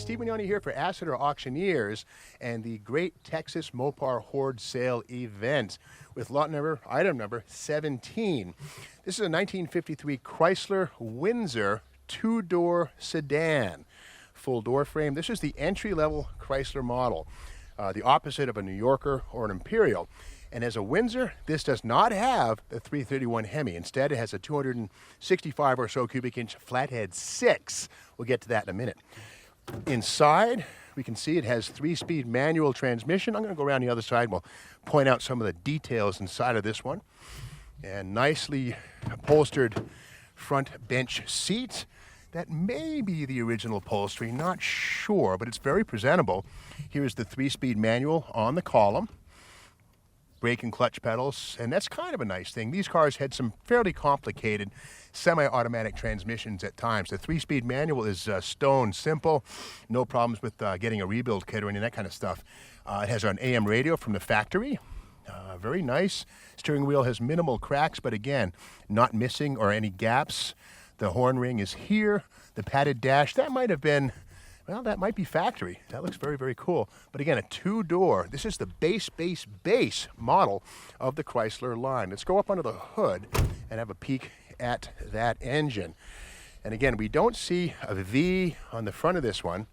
Steve Mignoni here for Assiter Auctioneers and the Great Texas Mopar Horde Sale event with item number 17. This is a 1953 Chrysler Windsor two-door sedan. Full door frame. This is the entry-level Chrysler model, the opposite of a New Yorker or an Imperial. And as a Windsor, this does not have the 331 Hemi. Instead, it has a 265 or so cubic inch flathead 6. We'll get to that in a minute. Inside, we can see it has 3-speed manual transmission. I'm going to go around the other side and we'll point out some of the details inside of this one. And nicely upholstered front bench seat. That may be the original upholstery, not sure, but it's very presentable. Here is the 3-speed manual on the column. Brake and clutch pedals, and that's kind of a nice thing. These cars had some fairly complicated semi-automatic transmissions at times. The 3-speed manual is stone simple, no problems with getting a rebuild kit or any of that kind of stuff. It has an AM radio from the factory. Very nice. Steering wheel has minimal cracks, but again, not missing or any gaps. The horn ring is here. The padded dash, that might have been, well, that might be factory. That looks very, very cool. But again, a two-door. This is the base model of the Chrysler line. Let's go up under the hood and have a peek at that engine. And again, we don't see a V on the front of this one,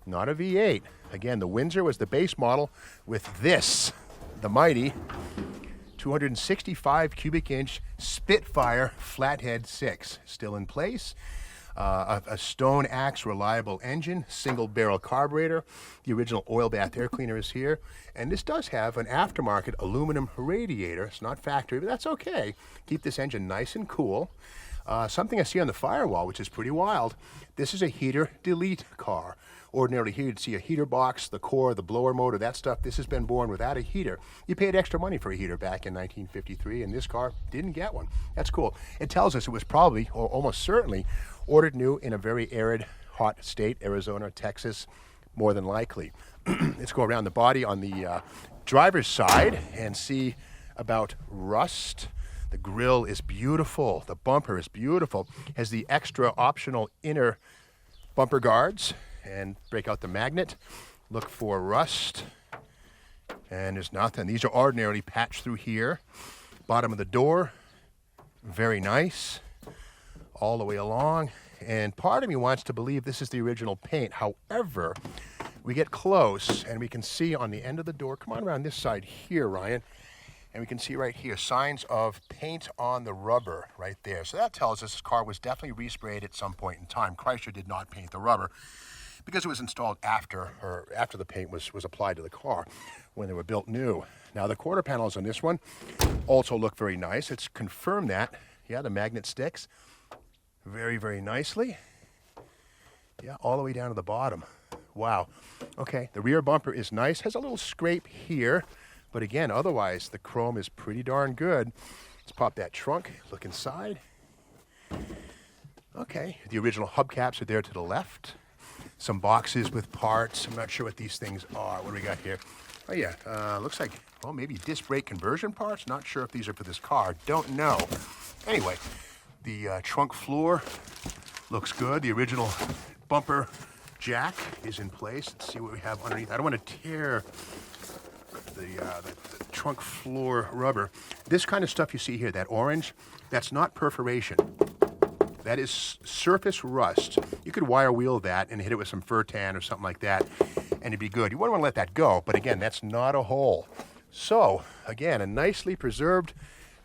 not a V8. Again, the Windsor was the base model with this, the mighty 265 cubic inch Spitfire flathead 6. Still in place. A stone axe reliable engine, single barrel carburetor. The original oil bath air cleaner is here. And this does have an aftermarket aluminum radiator. It's not factory, but that's okay. Keep this engine nice and cool. Something I see on the firewall, which is pretty wild. This is a heater delete car. Ordinarily here you'd see a heater box, the core, the blower motor, that stuff. This has been born without a heater. You paid extra money for a heater back in 1953, and this car didn't get one. That's cool. It tells us it was probably, or almost certainly, ordered new in a very arid, hot state, Arizona, Texas, more than likely. Let's go around the body on the driver's side and see about rust. The grille is beautiful. The bumper is beautiful. Has the extra optional inner bumper guards. And break out the magnet. Look for rust. And there's nothing. These are ordinarily patched through here. Bottom of the door, very nice. All the way along. And part of me wants to believe this is the original paint. However, we get close and we can see on the end of the door, come on around this side here, Ryan, and we can see right here signs of paint on the rubber right there. So that tells us this car was definitely resprayed at some point in time. Chrysler did not paint the rubber because it was installed after the paint was applied to the car when they were built new. Now the quarter panels on this one also look very nice. It's confirmed that. Yeah, the magnet sticks very, very nicely. Yeah, all the way down to the bottom. Wow. Okay, the rear bumper is nice. Has a little scrape here, but again, otherwise the chrome is pretty darn good. Let's pop that trunk, look inside. Okay, the original hubcaps are there to the left. Some boxes with parts. I'm not sure what these things are. What do we got here? Oh yeah, looks like, well, maybe disc brake conversion parts. Not sure if these are for this car. Don't know. Anyway, the trunk floor looks good. The original bumper jack is in place. Let's see what we have underneath. I don't want to tear the trunk floor rubber. This kind of stuff you see here, that orange, that's not perforation. That is surface rust. You could wire wheel that and hit it with some Furtan or something like that, and it'd be good. You wouldn't want to let that go, but again, that's not a hole. So, again, a nicely preserved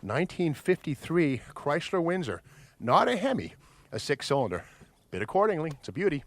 1953 Chrysler Windsor. Not a Hemi, a 6-cylinder. Bid accordingly. It's a beauty.